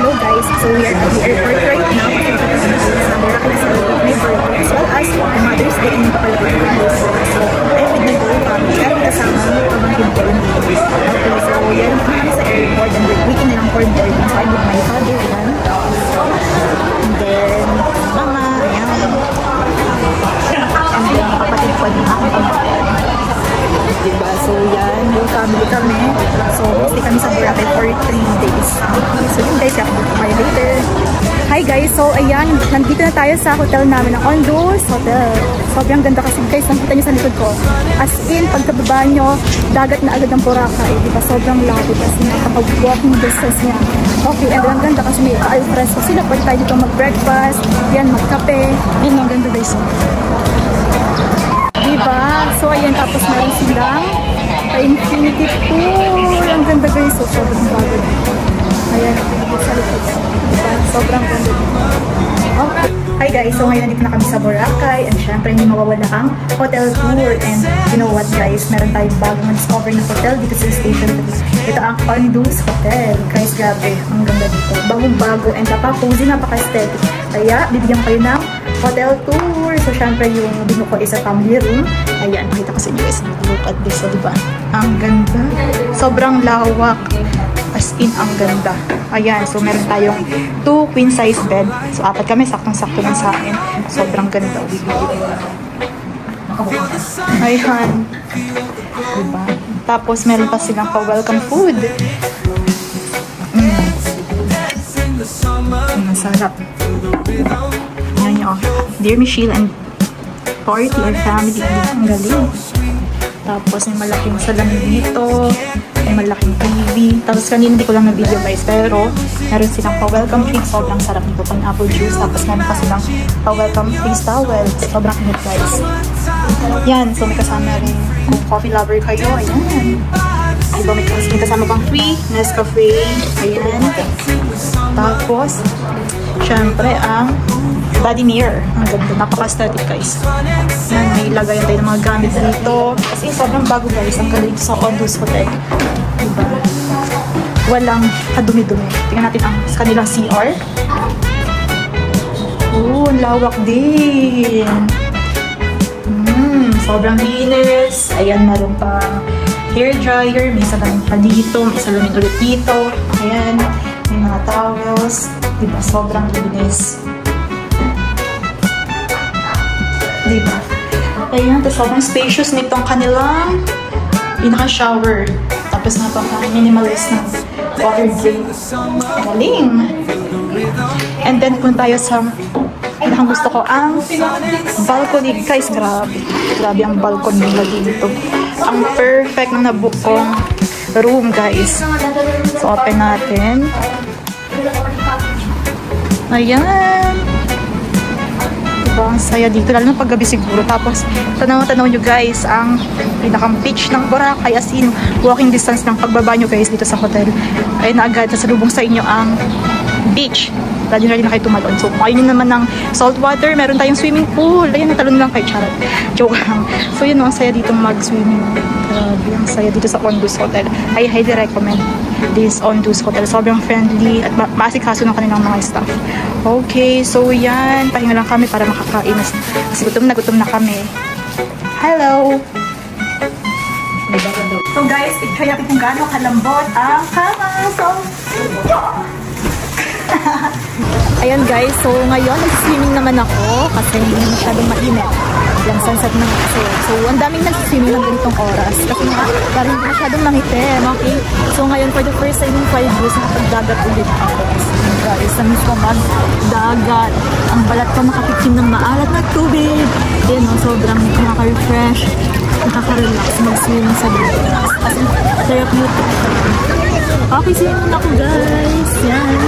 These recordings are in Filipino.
hello guys. So we are at the airport right now. Sa Boracay sa my birthday as well as Mother's Day in Palabang. So I'm with my whole family. At kasama ng pamangkin ko. Okay, so yan kami sa airport and we're waiting na lang for boarding. So I'm with my father yan. And then mama, ayan. And then kapatid ko din ako pamangkin. Diba? So yan, whole family kami. So stay kami sa Boracay for 3 days. So yun guys, i-upload ko kayo later. Hi guys, so ayan, nandito na tayo sa hotel namin ng Ondus Hotel. Sobrang ganda kasi guys, nakita nyo sa likod ko. As in, pagkababa nyo, dagat na agad ng Boracay. Diba? Sobrang lapit kasi nakapag-walking distance niya. Okay, and ang ganda kasi may alfresco sila. Pwede tayo dito mag-breakfast, yan, magkape. Yan, ang ganda guys. Diba? So ayan, tapos meron silang infinity pool. Ang ganda guys, so sobrang bago. Ayan, sa likod. Diba? Sobrang ganda. Okay. Hi guys, so ngayon nandito na kami sa Boracay and syempre hindi mawawala ang hotel tour. And you know what guys, meron tayong bagong na-discover na hotel dito sa station. Ito ang Ondus Hotel. Guys, grabe, ang ganda dito. Bagong-bago and napaka-cozy, napaka-aesthetic. Kaya bibigyan kayo ng hotel tour. So syempre yung bino ko is a family room. Ayan, makita ko sa inyo guys. Look at this, so diba? Ang ganda. Sobrang lawak. As in, ang ganda. Ayan, so meron tayong 2 queen size bed. So 4 kami, saktong-sakto lang sa akin. Sobrang ganda. Ayan. Diba? Tapos meron pa silang pa-welcome food. Masarap. Ayan nyo. Dear Michelle and party or family. Ang galing. Tapos may malaking salamin dito. May malaking TV. Tapos kanina hindi ko lang na-video guys. Pero meron silang pa-welcome drink. Sobrang sarap nito. Pineapple juice. Tapos meron pa silang pa-welcome face towel. Sobrang init guys. Yan. So may kasama rin kung coffee lover kayo. Ayan. Diba may kasama pang free Nescafe. Ayan. Tapos syempre ang body mirror. Ang ganda. Napaka-aesthetic guys. Yan. May ilagayan tayo ng mga gamit dito. Kasi sobrang bago guys. Ang ganda dito sa Ondus Hotel. Diba? Walang kadumi-dumi. Tingnan natin ang kanilang CR. Oh, lawak din. Sobrang linis. Ayan, meron pa hair dryer. May salamin pa dito. May salamin ulit dito. Ayan. May mga towels. Diba? Sobrang linis. Diba? Ayan. Tapos sobrang spacious nitong kanilang pinaka-shower. Tapos napaka-minimalist na water drain. Galing! And then, kung tayo sa pinakang gusto ko, ang balcony. Guys, grabe. Grabe ang balcony nila dito. Ang perfect na nabook kong room, guys. So, open natin. Ayan! Diba? Ang saya dito. Lalo na paggabi siguro. Tapos, tanaw-tanaw nyo guys, ang pinakang beach ng Boracay. As in, walking distance ng pagbaba nyo guys dito sa hotel. Ay na agad, sasalubong sa inyo ang beach. Lalo na kayo tumalon. So, kung ayun naman ng salt water, meron tayong swimming pool. Ayan, natalon lang kayo. Charot. Joke lang. So, yun, ang saya dito mag-swimming. Grabe, ang saya dito sa Ondus Hotel. I highly recommend this Ondus Hotel. Sobrang friendly at maasikaso ng kanilang mga staff. Okay, so yan. Pahinga lang kami para makakain. Kasi gutom na kami. Hello! So guys, i-try natin kung gaano kalambot ang kama. So, ayan guys, so ngayon nag-swimming naman ako kasi hindi masyadong mainit. Yung sunset na kasi. So, ang daming nag-swimming ng ganitong oras. Kasi nga, parang hindi masyadong mangitim. Okay? So, ngayon, for the first time in 5 years, nakapag-dagat ulit ako. Guys, sa mismo mag-dagat. Ang balat ko makakikim ng maalat na tubig. Then, no, sobrang nakaka-refresh. Nakaka-relax mag-swimming sa dagat. As in, therapeutic. Okay, swimming muna ako guys. Yan.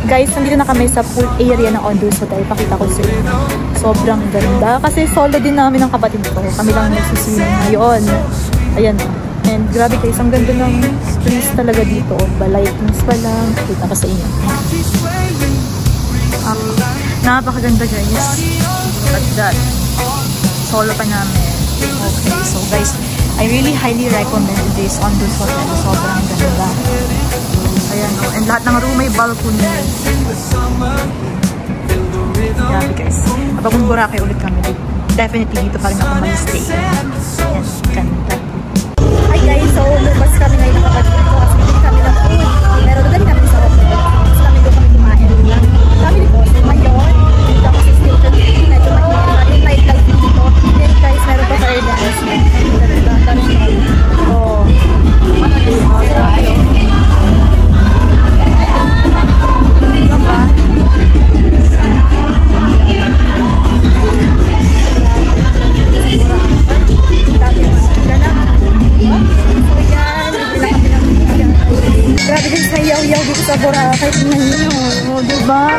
Guys, nandito na kami sa pool area ng Ondus Hotel. Pakita ko sa inyo. Sobrang ganda. Kasi solo din namin ng kapatid ko. Kami lang nagsiswimming ngayon. Ayan. And grabe guys, ang ganda ng place talaga dito. Balightings pa lang. Pakita ko sa inyo. Napakaganda guys. Look at that. Solo pa namin. Okay, so guys, I really highly recommend this Ondus Hotel. Sobrang ganda. Ayan, oh. And lahat ng room may balcony. Grabe guys. Kapag kung Boracay ulit kami, definitely dito pa rin ako mag-stay. Ayan, ganda. Hi guys, so lumabas kami ngayon nakapagod ko kasi hindi kami ng food. Pero doon kami sa hotel. Tapos kami doon kami kumain. Family ko, ngayon, dito ako sa station. Medyo mahilig nightlife dito. Then guys, meron pa fire dance. Oh. Grabe din sa yaw-yaw dito sa Boracay. Tingnan nyo. O, diba?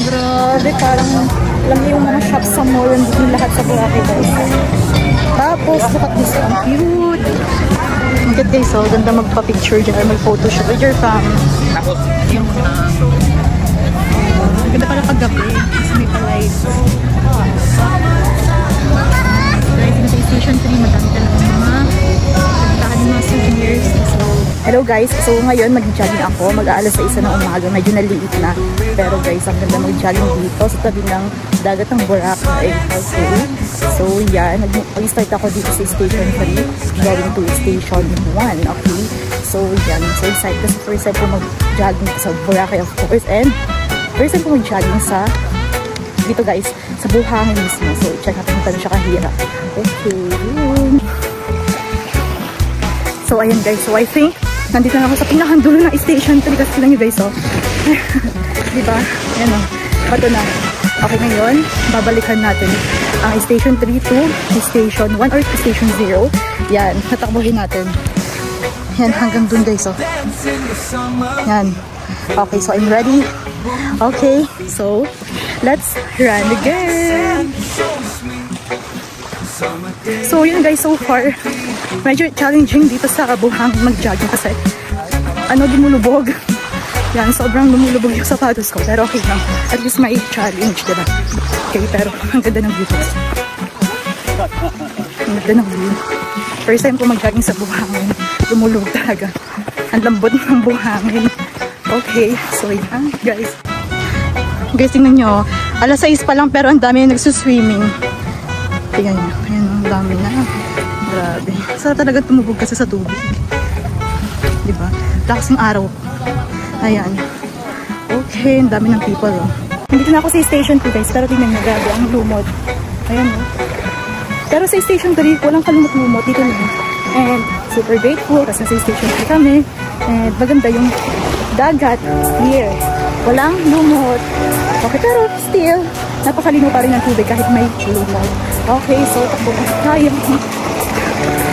Grabe, parang alam niyo yung mga shops sa mall. Nandito yung lahat sa Boracay, guys. Tapos, look at this. Ang cute. Ang cute, guys. So, ganda magpa-picture dyan or mag-photoshoot with your fam. Tapos, yung ganda pala pag-gabi. Kasi may pa-light. Guys, dito sa Station 3, madami talaga mga souvenirs. So, hello guys, so ngayon mag-jogging ako, mag-aalas sa 1 ng umaga, medyo naliit na, pero guys, ang ganda mag-jogging dito sa tabi ng dagat ng Boracay. Okay, so yan, mag-start ako dito sa Station 3 going to Station 1. Okay, so yan, so excited kasi first time ko mag-jogging sa Boracay of course, and first time ko mag-jogging sa dito guys, sa Buhangin mismo. So check natin kung siya kahirap. Okay, yun. So, ayan guys. So, I think, nandito na ako sa pinakadulo ng Station 3 kasi lang yun guys, oh. Diba? Ayan, oh. Bato na. Okay, ngayon, babalikan natin ang Station 3 to Station 1 or Station 0. Yan, natakbuhin natin. Yan, hanggang dun guys, oh. Yan. Okay, so I'm ready. Okay, so, let's run again. So, yun guys, so far, medyo challenging dito sa Buhangin mag-jogging kasi lumulubog. Yan, sobrang lumulubog yung sapatos ko. Pero okay lang. At least may challenge, diba? Okay, pero ang ganda ng view. Ang ganda ng view. First time ko mag-jogging sa Buhangin. Lumulubog talaga. Ang lambot ng buhangin. Okay, so yan, guys. Guys, tingnan nyo. Alas 6 pa lang pero ang dami yung nagsuswimming. Tingnan nyo. Ayan, ang dami na. Grabe. Sarap talaga tumubog kasi sa tubig. Diba? Lakas ng araw. Ayan. Okay, ang dami ng people. Oh. Nandito na ako sa Station 2 guys. Pero tingnan nyo, grabe. Ang lumot. Ayan. Oh. Pero sa Station 3, walang kalumot-lumot. Dito na. And super grateful kasi sa Station 3 kami. And maganda yung dagat. It's clear. Walang lumot. Okay, pero still, napakalino pa rin ang tubig kahit may lumot. Okay, so takbo tayo.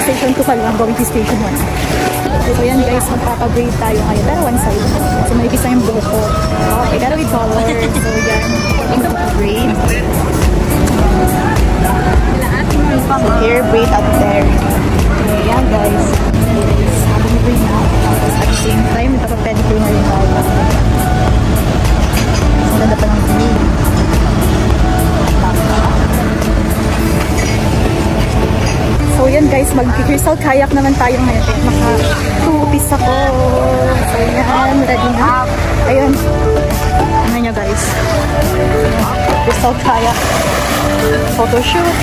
Station 2 pa lang, going to Station 1. So yan guys, magpapabraid tayo ngayon. Pero one side. So maipis na yung buhok ko. Okay, pero with color. So yan, magpapabraid. So hair braid up there. So yan guys. Habang braid na. Tapos at the same time, magpapapedicure na rin tayo. So ganda pa ng view. So yan guys, mag-crystal kayak naman tayo ngayon. Maka-2 ako. So yan, ready na. Ayun. Ano nyo guys? Crystal kayak. Photoshoot.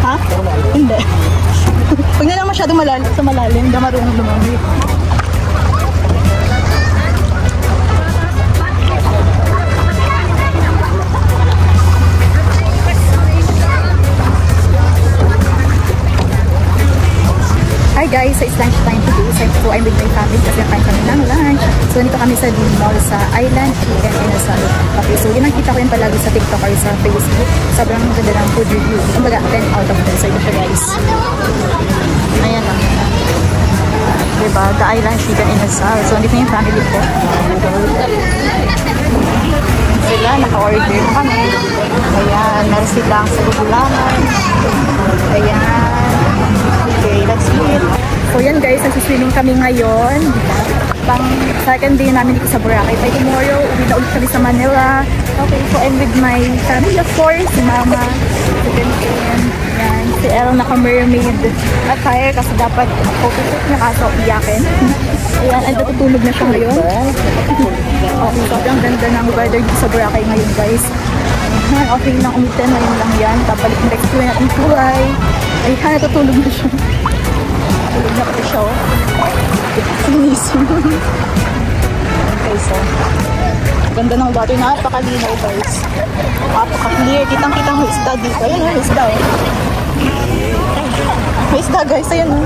Ha? Hindi. Pag na lang masyadong sa malalim, hindi marunong lumamig. Hi guys, so it's lunch time today. So I'm with my family kasi kain kami ng lunch. So nito kami sa Dean Mall sa Island Chicken Inasal. Okay, so yun ang kita ko yun palagi sa TikTok or sa Facebook. Sobrang ganda ng food review. Kumbaga 10 out of 10. So ito siya guys. Ayan lang. Diba? The Island Chicken Inasal. So nandito yung family ko. Sila, naka-order kami. Ayan, meron silang sa gugulaman. Ayan. Okay, let's eat. So yan guys, nagsiswimming kami ngayon. Pang second day namin dito sa Boracay. By tomorrow, uwi na ulit kami sa Manila. Okay, so I'm with my family of course. Si Mama, si Benton, yan. Si Elle naka-mermaid attire kasi dapat photoshoot niya kaso iyakin. Ayan, ay natutulog na siya ngayon. Okay, sobrang ganda ng weather dito sa Boracay ngayon guys. Ayan, okay lang umitin, ngayon lang yan. Babalik next week natin kulay. Ayan, natutulog na siya. Tulog na po siya. Sinising. Okay, so ganda ng water, napakalinaw guys. Napaka-clear. Kitang-kita mo isda dito. Ayan o, isda o. May isda guys, ayan o.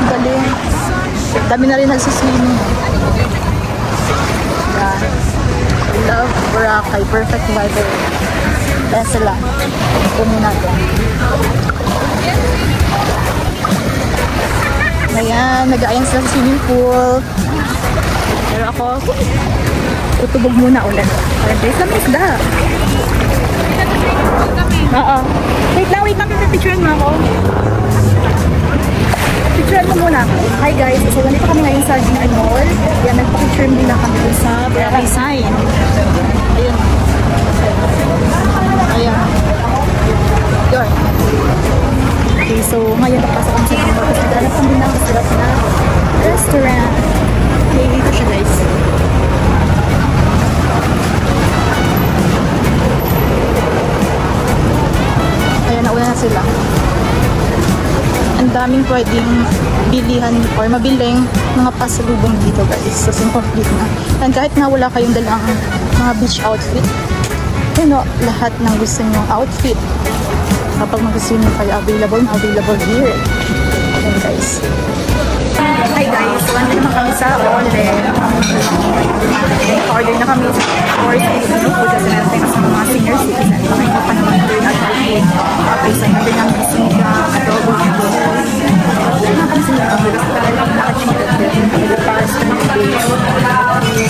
Galing. Dami na rin nagsiswimming. Yeah. I love Boracay. Perfect weather. Kaya sila. Punin natin. Ayan, nag-aayang sila sa swimming pool. Pero ako, tutubog muna ulit. Parang guys, may isda. Oo. Wait lang. Picturean mo ako. Picturean mo muna. Hi guys, so ganito kami ngayon sa G&I Mall. Yan, nagpa-picture din lang kami sa Boracay sign. Ayun. Ayan. Yun. Okay, so ngayon napasok kami sa G&I Mall. Naghanap kami ng masarap na restaurant. Okay, dito siya guys. Ayan, nauna na sila. Ang daming pwedeng bilihan or mabiling mga pasalubong dito guys. So, complete na. And kahit na wala kayong dalang mga beach outfit, yun o, lahat ng gusto nyo outfit. Kapag mag-swimming kayo, available here. Ayan guys. Hi guys, so andun naman kami sa Ole. Order na kami sa course dito po kasi natin sa mga senior citizen. Mga ito pa naman ito yung food. Okay, so nandun ang bisita, adobo, nandun na kami sa mga talagang naka-cheated din. Naka-paras ka ng base.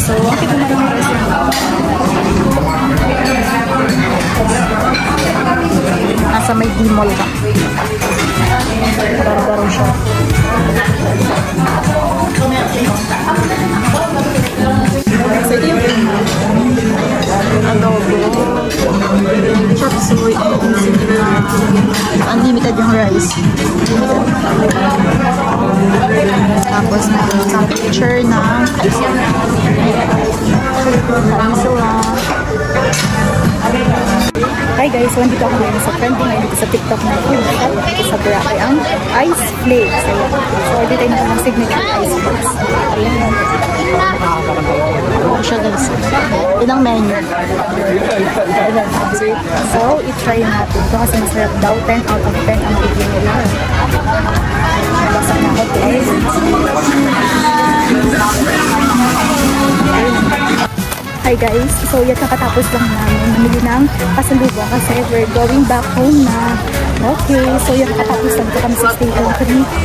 So, ang ito na lang ang restaurant. Nasa may D-mall ka. Baro-baro siya. So, ito yung adobo, chop suey, unlimited yung rice. Tapos na isang picture na ice cream. Hi guys, so nandito ako ngayon sa trending ngayon dito sa TikTok na food shop dito sa Boracay ang Ice Flakes. So order tayo na ng signature Ice Flakes. Ayan. Ito siya guys. Ito ang menu. So i-try natin ito kasi masarap daw. 10 out of 10 ang review nila. Nabasa na ako guys. Hi guys, so yan kakatapos lang namin namili ng pasalubong kasi we're going back home na. Okay, so yan kakatapos lang ito kami sa stay home.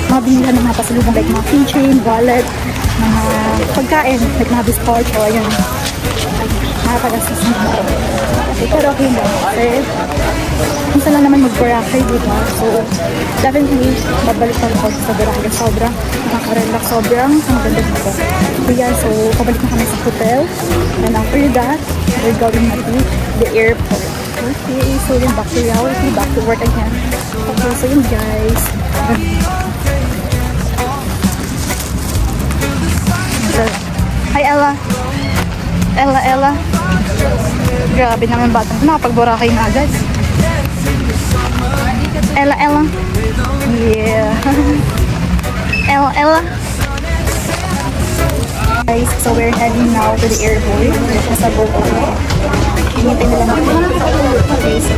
Mga bilihan ng mga pasalubong like mga keychain, wallet, mga pagkain, like mga biscuit o yan. Nakakagastos na ito. Okay, pero okay lang. Kasi minsan lang naman mag-Boracay, diba? So definitely babalik pa ako sa Boracay. Sobrang nakaka-relax, sobrang ang ganda dito. So yeah, so pabalik na kami sa hotel. And after that, we're going na to the airport. Okay, so yun, back to reality, back to work again. Okay, so yun guys. So, hi Ella. Ella. Grabe naman batang. Nakapag-Boracay na agad. Ella. Yeah. Ella. Guys, so we're heading now to the airport. Nasa boat. Hinintay nila natin. Okay, so